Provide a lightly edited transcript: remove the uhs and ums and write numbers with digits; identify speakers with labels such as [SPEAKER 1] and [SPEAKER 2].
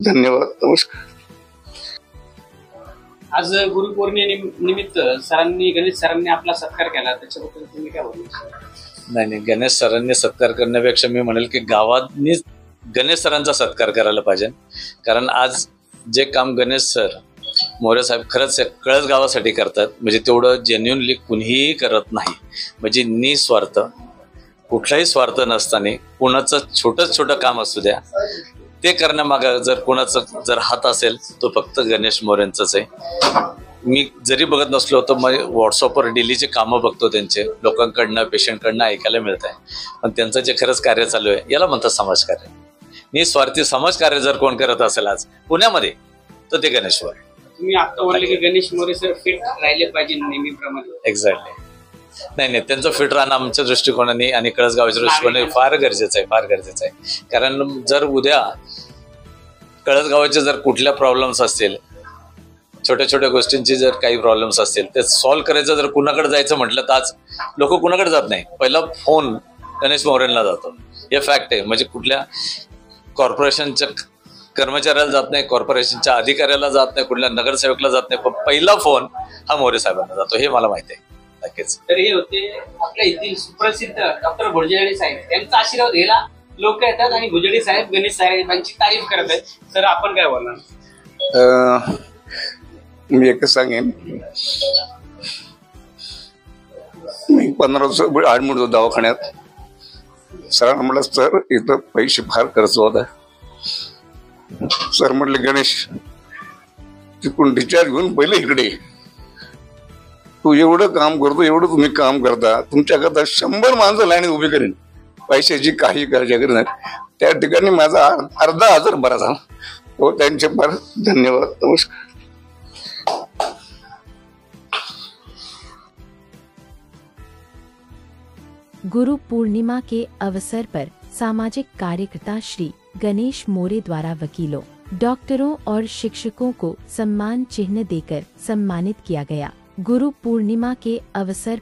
[SPEAKER 1] धन्यवाद, नमस्कार.
[SPEAKER 2] आज गुरुपौर्णिमेनिमित्त गणेश सरांनी आपला सत्कार केला, त्याच्याबद्दल तुम्ही काय बोलू?
[SPEAKER 3] नाही, गणेश सरांनी सत्कार करण्यापेक्षा मी म्हणेल की गावांनी गणेश सरांचा सत्कार करायला पाहिजे. कारण आज जे काम गणेश सर मोरे साहेब खरंच कळस गावासाठी करतात, म्हणजे तेवढं जेन्युनली कुणीही करत नाही. म्हणजे निस्वार्थ, कुठलाही स्वार्थ नसताना कुणाचं छोटं काम असू द्या ते करण्यामागं जर कोणाचं जर हात असेल तो फक्त गणेश मोरेंचाच आहे. मी जरी बघत नसलो तर मग व्हॉट्सअपवर डेलीचे कामं बघतो त्यांचे, लोकांकडनं पेशंटकडनं ऐकायला मिळत आहे. पण त्यांचं जे खरंच कार्य चालू आहे याला म्हणतात समाजकार्य. निस्वार्थी समाजकार्य जर कोण करत असेल आज पुण्यामध्ये तर ते गणेश मोरे.
[SPEAKER 2] तुम्ही आता बोलले की गणेश मोरे सर फिट राहिले पाहिजे नेहमीप्रमाणे.
[SPEAKER 3] एक्झॅक्टली. नाही, त्यांचं फिट राहणं आमच्या दृष्टिकोनाने आणि कळसगावाच्या दृष्टिकोनाने फार गरजेचं आहे. कारण जर उद्या कळसगावाचे जर कुठल्या प्रॉब्लेम्स असतील, छोट्या गोष्टींची जर काही प्रॉब्लेम्स असतील ते सॉल्व्ह करायचं, जर कुणाकडे जायचं म्हटलं तर आज लोक कुणाकडे जात नाही, पहिला फोन गणेश मोरेंना जातो. हे फॅक्ट आहे. म्हणजे कुठल्या कॉर्पोरेशनच्या कर्मचाऱ्याला जात नाही, कॉर्पोरेशनच्या अधिकाऱ्याला जात नाही, कुठल्या नगरसेवकला जात नाही, पण पहिला फोन हा मोरे साहेबांना जातो. हे मला माहिती आहे. नक्कीच.
[SPEAKER 2] तर हे होते आपल्या इथील सुप्रसिद्ध डॉक्टर भुजबळ साहेब. त्यांचा आशीर्वाद घ्यायला लोक येतात आणि भुजबळ साहेब गणेश साहेबांची तारीफ करत आहेत. सर आपण काय बोलणार?
[SPEAKER 1] मी एकच सांगेन, मी 15 वर्ष ऍडमिट होतो दवाखान्यात. सरांना म्हटलं सर इथं पैसे फार खर्च होता. सर म्हटले गणेश तिकडून डिस्चार्ज घेऊन पहिले इकडे, तू एवढं काम करतो, एवढं तुम्ही काम करता, तुमच्याकरता 100 माणसं लाईन उभी करेन, पैशाची काही काळजी करेन नाही. त्या ठिकाणी माझा अर्धा हजार बरा झाला. तो त्यांचे फार धन्यवाद, नमस्कार.
[SPEAKER 4] गुरु पूर्णिमा के अवसर पर सामाजिक कार्यकर्ता श्री गणेश मोरे द्वारा वकीलों, डॉक्टरों और शिक्षकों को सम्मान चिन्ह देकर सम्मानित किया गया। गुरु पूर्णिमा के अवसर